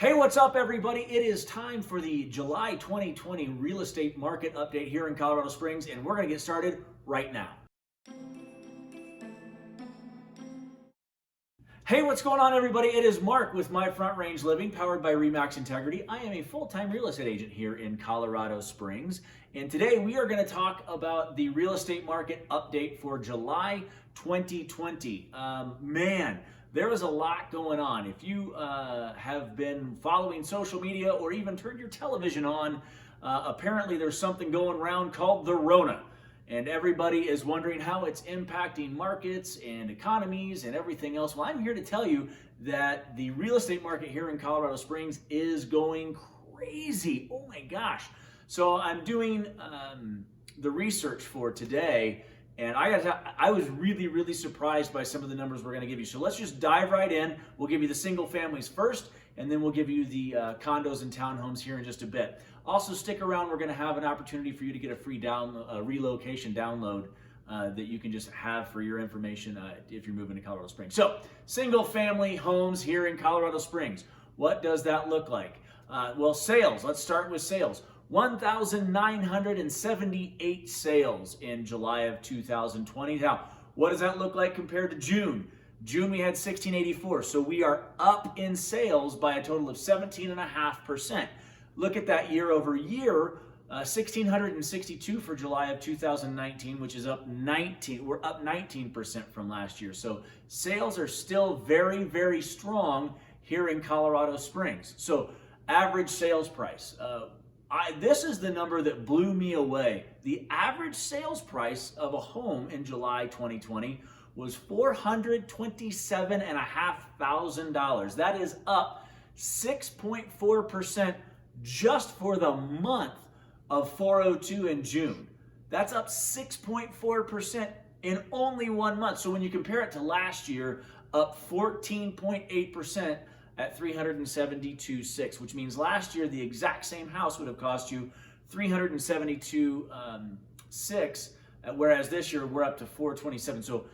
Hey, what's up, everybody? It is time for the July 2020 real estate market update here in Colorado Springs, and we're going to get started right now. Hey, what's going on, everybody? It is Mark with My Front Range Living, powered by Remax Integrity. I am a full-time real estate agent here in Colorado Springs, and today we are going to talk about the real estate market update for July 2020. Man, there is a lot going on. If you have been following social media or even turned your television on, apparently there's something going around called the Rona. And everybody is wondering how it's impacting markets and economies and everything else. Well, I'm here to tell you that the real estate market here in Colorado Springs is going crazy. Oh my gosh. So I'm doing the research for today, and I was really surprised by some of the numbers we're going to give you. So let's just dive right in. We'll give you the single families first, and then we'll give you the condos and townhomes here in just a bit. Also, stick around. We're going to have an opportunity for you to get a free relocation download that you can just have for your information if you're moving to Colorado Springs. So, single family homes here in Colorado Springs. What does that look like? Well, sales. Let's start with sales. 1,978 sales in July of 2020. Now, what does that look like compared to June? June we had 1,684, so we are up in sales by a total of 17.5%. Look at that year over year, 1,662 for July of 2019, which is up 19. We're up 19% from last year. So sales are still very strong here in Colorado Springs. So average sales price. This is the number that blew me away. The average sales price of a home in July 2020 was $427,500. That is up 6.4% just for the month of 402 in June. That's up 6.4% in only 1 month. So when you compare it to last year, up 14.8% at 372.6, which means last year the exact same house would have cost you 372.6, whereas this year we're up to 427. So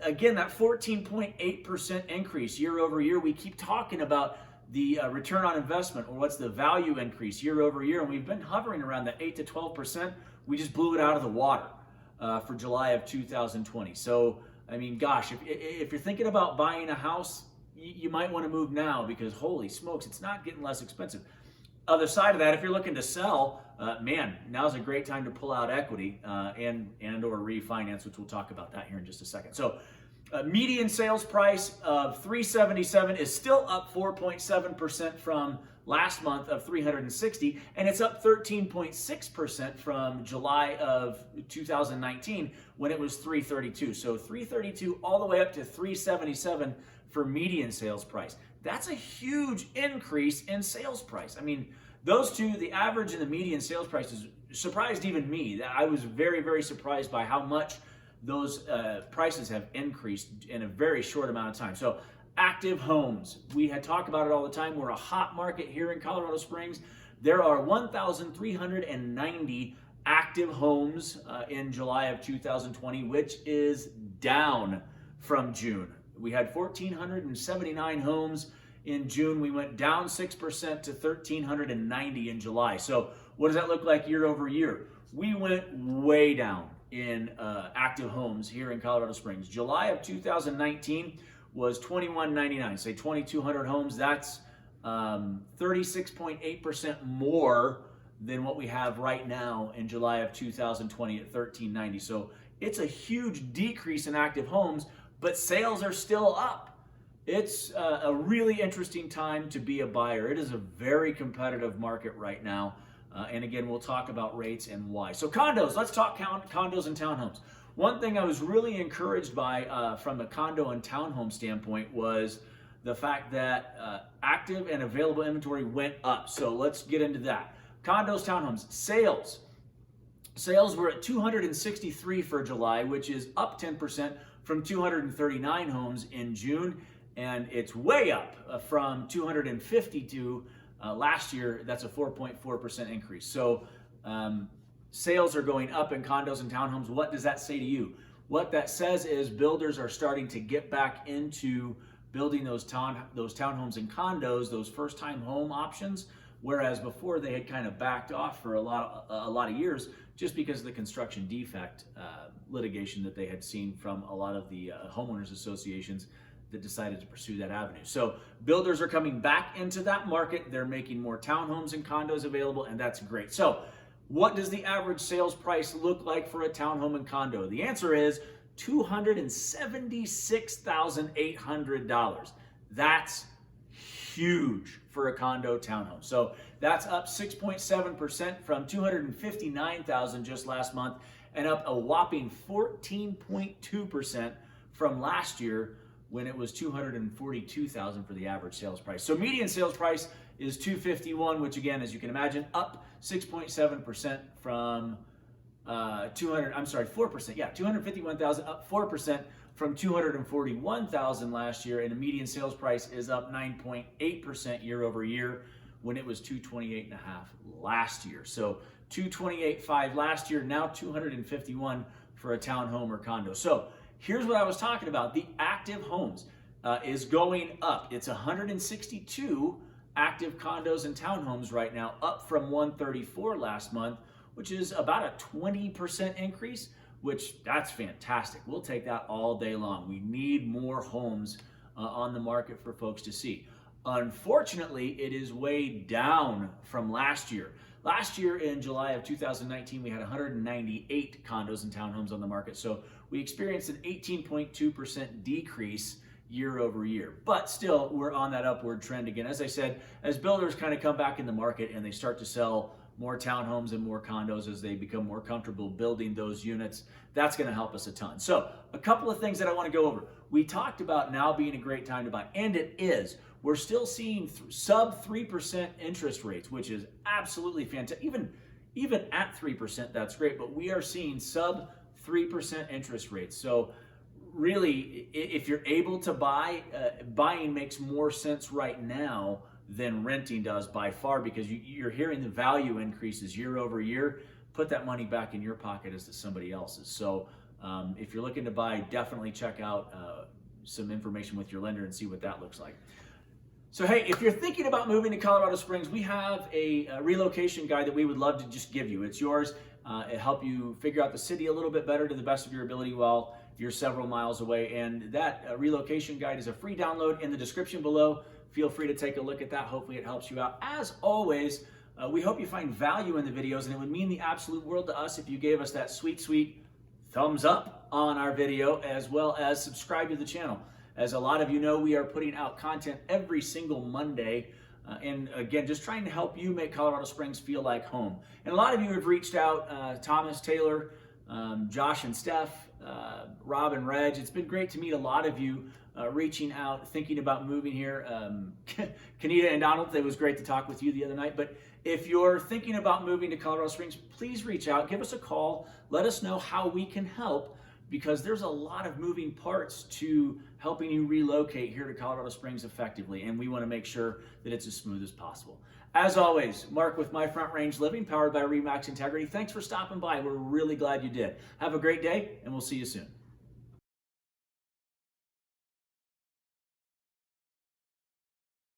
again, that 14.8% increase year over year. We keep talking about the return on investment, or what's the value increase year over year, and we've been hovering around that 8 to 12%. We just blew it out of the water for July of 2020. So, I mean, gosh, if you're thinking about buying a house, you might want to move now, because holy smokes, it's not getting less expensive. Other side of that, if you're looking to sell, man, now's a great time to pull out equity and or refinance, which we'll talk about that here in just a second. So median sales price of $377 is still up 4.7% from last month of $360, and it's up 13.6% from July of 2019 when it was $332. So $332 all the way up to $377 for median sales price. That's a huge increase in sales price. I mean, those two, the average and the median sales prices, surprised even me. I was very surprised by how much those prices have increased in a very short amount of time. So active homes, we had talked about it all the time. We're a hot market here in Colorado Springs. There are 1,390 active homes in July of 2020, which is down from June. We had 1,479 homes in June. We went down 6% to 1,390 in July. So what does that look like year over year? We went way down in active homes here in Colorado Springs. July of 2019 was 2,199, say 2,200 homes. That's 36.8% more than what we have right now in July of 2020 at 1,390. So it's a huge decrease in active homes, but sales are still up. It's a really interesting time to be a buyer. It is a very competitive market right now. And again, we'll talk about rates and why. So condos, let's talk condos and townhomes. One thing I was really encouraged by from a condo and townhome standpoint was the fact that active and available inventory went up. So let's get into that. Condos, townhomes, sales. Sales were at 263 for July, which is up 10% from 239 homes in June. And it's way up from 252 last year. That's a 4.4% increase. So sales are going up in condos and townhomes. What does that say to you? What that says is builders are starting to get back into building those townhomes and condos, those first-time home options, whereas before they had kind of backed off for a lot of years just because of the construction defect litigation that they had seen from a lot of the homeowners associations that decided to pursue that avenue. So builders are coming back into that market. They're making more townhomes and condos available, and that's great. So what does the average sales price look like for a townhome and condo? The answer is $276,800. That's huge for a condo townhome. So that's up 6.7% from $259,000 just last month, and up a whopping 14.2% from last year when it was $242,000 for the average sales price. So median sales price is $251,000, which again, as you can imagine, up 6.7% from 4%. Yeah, $251,000, up 4% from $241,000 last year, and the median sales price is up 9.8% year over year when it was $228,500 last year. So $228,500 last year, now $251,000 for a townhome or condo. So here's what I was talking about. The active homes is going up. It's 162 active condos and townhomes right now, up from 134 last month, which is about a 20% increase, which that's fantastic. We'll take that all day long. We need more homes on the market for folks to see. Unfortunately, it is way down from last year. Last year in July of 2019, we had 198 condos and townhomes on the market. So we experienced an 18.2% decrease year over year. But still, we're on that upward trend again. As I said, as builders kind of come back in the market and they start to sell more townhomes and more condos as they become more comfortable building those units, that's going to help us a ton. So a couple of things that I want to go over. We talked about now being a great time to buy, and it is. We're still seeing sub 3% interest rates, which is absolutely fantastic. Even at 3%, that's great, but we are seeing sub 3% interest rates. So really, if you're able to buy, buying makes more sense right now than renting does by far, because you're hearing the value increases year over year. Put that money back in your pocket as to somebody else's. So if you're looking to buy, definitely check out some information with your lender and see what that looks like. So hey, if you're thinking about moving to Colorado Springs, we have a relocation guide that we would love to just give you. It's yours. It help you figure out the city a little bit better to the best of your ability while you're several miles away. And that relocation guide is a free download in the description below. Feel free to take a look at that. Hopefully it helps you out. As always, we hope you find value in the videos, and it would mean the absolute world to us if you gave us that sweet, sweet thumbs up on our video, as well as subscribe to the channel. As a lot of you know, we are putting out content every single Monday, and again, just trying to help you make Colorado Springs feel like home. And a lot of you have reached out, Thomas, Taylor, Josh and Steph, Rob and Reg. It's been great to meet a lot of you reaching out, thinking about moving here. Kanita and Donald, it was great to talk with you the other night. But if you're thinking about moving to Colorado Springs, please reach out, give us a call, let us know how we can help, because there's a lot of moving parts to helping you relocate here to Colorado Springs effectively, and we want to make sure that it's as smooth as possible. As always, Mark with My Front Range Living, powered by RE/MAX Integrity. Thanks for stopping by. We're really glad you did. Have a great day, and we'll see you soon.